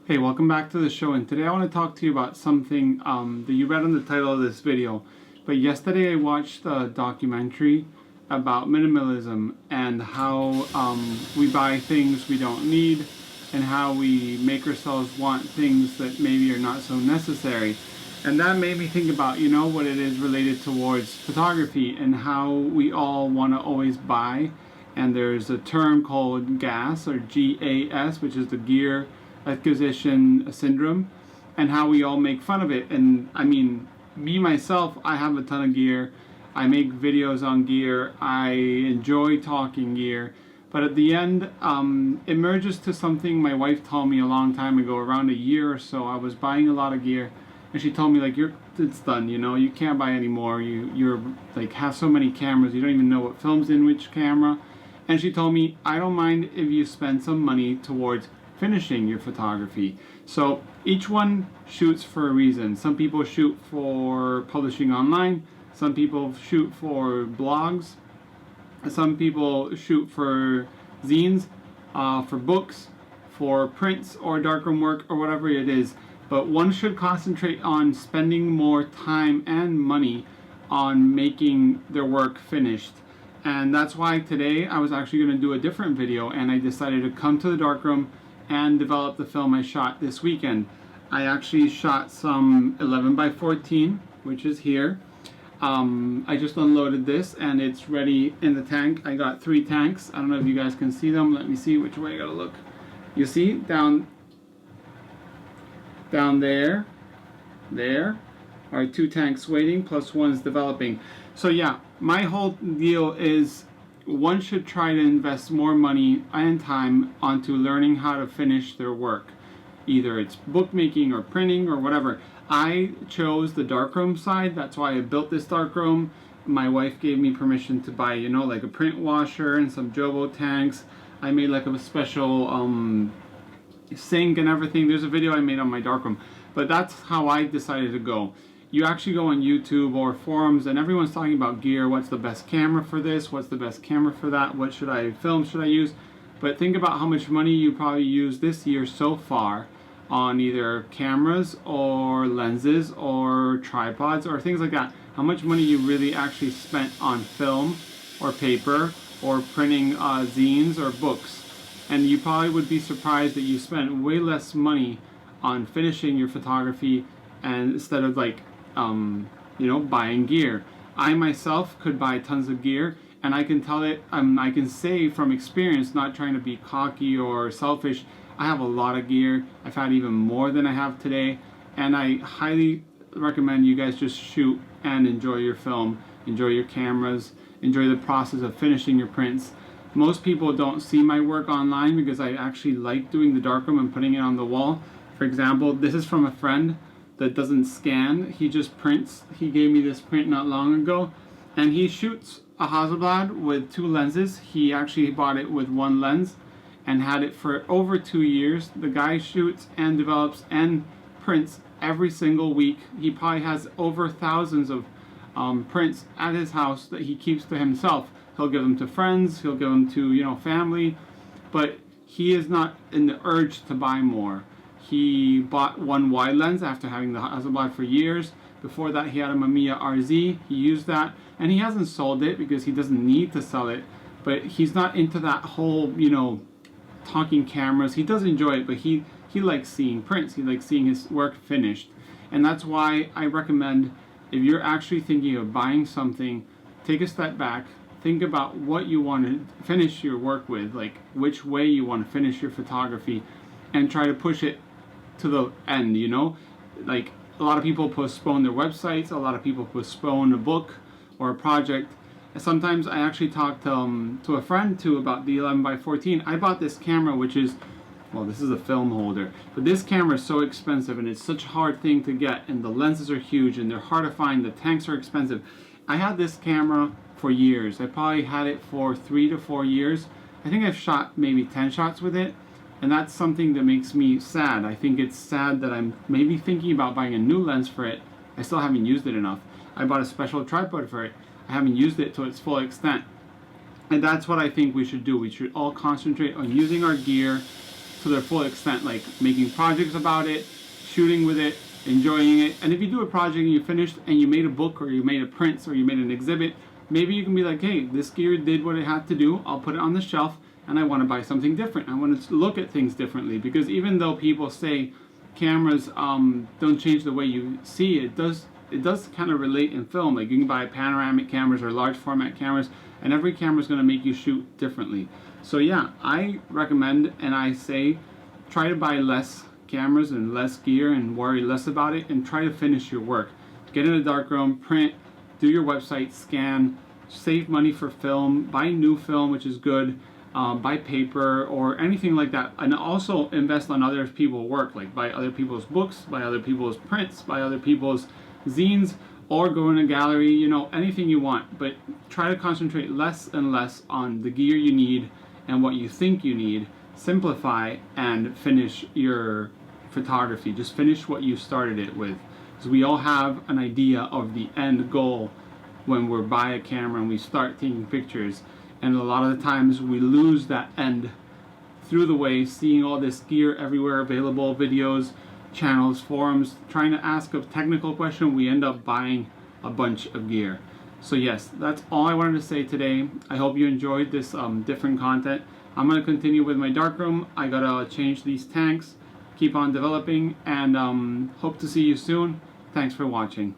Hey, welcome back to the show, and today I want to talk to you about something that you read on the title of this video. But yesterday I watched a documentary about minimalism and how we buy things we don't need and how we make ourselves want things that maybe are not so necessary. And that made me think about, what it is related towards photography and how we all want to always buy. And there's a term called GAS, or GAS, which is the gear acquisition syndrome, and how we all make fun of it. And I mean, me myself, I have a ton of gear. I make videos on gear. I enjoy talking gear. But at the end, it merges to something my wife told me a long time ago, around a year or so. I was buying a lot of gear, and she told me, like, it's done, you can't buy anymore. You're like, have so many cameras, you don't even know what film's in which camera. And she told me, I don't mind if you spend some money towards finishing your photography. So each one shoots for a reason. Some people shoot for publishing online, some people shoot for blogs, some people shoot for zines, for books, for prints or darkroom work or whatever it is. But one should concentrate on spending more time and money on making their work finished. And that's why today I was actually going to do a different video, and I decided to come to the darkroom and develop the film I shot this weekend. I actually shot some 11x14, which is here. I just unloaded this and it's ready in the tank. I got 3 tanks. I don't know if you guys can see them. Let me see which way I gotta look. You see down there are 2 tanks waiting, plus one's developing. So yeah, my whole deal is one should try to invest more money and time onto learning how to finish their work. Either it's bookmaking or printing or whatever. I chose the darkroom side. That's why I built this darkroom. My wife gave me permission to buy, like a print washer and some Jobo tanks. I made like a special sink and everything. There's a video I made on my darkroom. But that's how I decided to go. You actually go on YouTube or forums and everyone's talking about gear. What's the best camera for this? What's the best camera for that? What should I use? But think about how much money you probably used this year so far on either cameras or lenses or tripods or things like that. How much money you really actually spent on film or paper or printing zines or books. And you probably would be surprised that you spent way less money on finishing your photography, and instead of like buying gear. I myself could buy tons of gear, and I can tell it, I can say from experience, not trying to be cocky or selfish, I have a lot of gear. I've had even more than I have today, and I highly recommend you guys just shoot and enjoy your film, enjoy your cameras, enjoy the process of finishing your prints. Most people don't see my work online because I actually like doing the darkroom and putting it on the wall. For example, this is from a friend that doesn't scan, he just prints. He gave me this print not long ago, and he shoots a Hasselblad with 2 lenses. He actually bought it with 1 lens and had it for over 2 years. The guy shoots and develops and prints every single week. He probably has over thousands of prints at his house that he keeps to himself. He'll give them to friends, he'll give them to family, but he is not in the urge to buy more. He bought 1 wide lens after having the Hasselblad for years. Before that, he had a Mamiya RZ. He used that, and he hasn't sold it because he doesn't need to sell it. But he's not into that whole, talking cameras. He does enjoy it, but he likes seeing prints. He likes seeing his work finished. And that's why I recommend, if you're actually thinking of buying something, take a step back. Think about what you want to finish your work with, like which way you want to finish your photography, and try to push it to the end. Like a lot of people postpone their websites, a lot of people postpone a book or a project. Sometimes I actually talked to a friend too about the 11x14. I bought this camera, which is, well, this is a film holder, but this camera is so expensive and it's such a hard thing to get, and the lenses are huge and they're hard to find, the tanks are expensive. I had this camera for years. I probably had it for 3 to 4 years. I think I've shot maybe 10 shots with it. And that's something that makes me sad. I think it's sad that I'm maybe thinking about buying a new lens for it. I still haven't used it enough. I bought a special tripod for it. I haven't used it to its full extent. And that's what I think we should do. We should all concentrate on using our gear to their full extent, like making projects about it, shooting with it, enjoying it. And if you do a project and you finished and you made a book or you made a print or you made an exhibit, maybe you can be like, hey, this gear did what it had to do. I'll put it on the shelf and I want to buy something different. I want to look at things differently, because even though people say cameras don't change the way you see, it does kind of relate in film. Like you can buy panoramic cameras or large format cameras, and every camera is going to make you shoot differently. So yeah, I recommend and I say try to buy less cameras and less gear and worry less about it, and try to finish your work. Get in a darkroom, print, do your website, scan, save money for film, buy new film, which is good, buy paper or anything like that, and also invest on other people's work, like buy other people's books, buy other people's prints, buy other people's zines, or go in a gallery, you know, anything you want. But try to concentrate less and less on the gear you need and what you think you need. Simplify and finish your photography. Just finish what you started it with, because we all have an idea of the end goal when we're by a camera and we start taking pictures, and a lot of the times we lose that end through the way, seeing all this gear everywhere available, videos, channels, forums, trying to ask a technical question, we end up buying a bunch of gear. So yes, that's all I wanted to say today. I hope you enjoyed this different content. I'm going to continue with my darkroom. I gotta change these tanks, keep on developing, and hope to see you soon. Thanks for watching.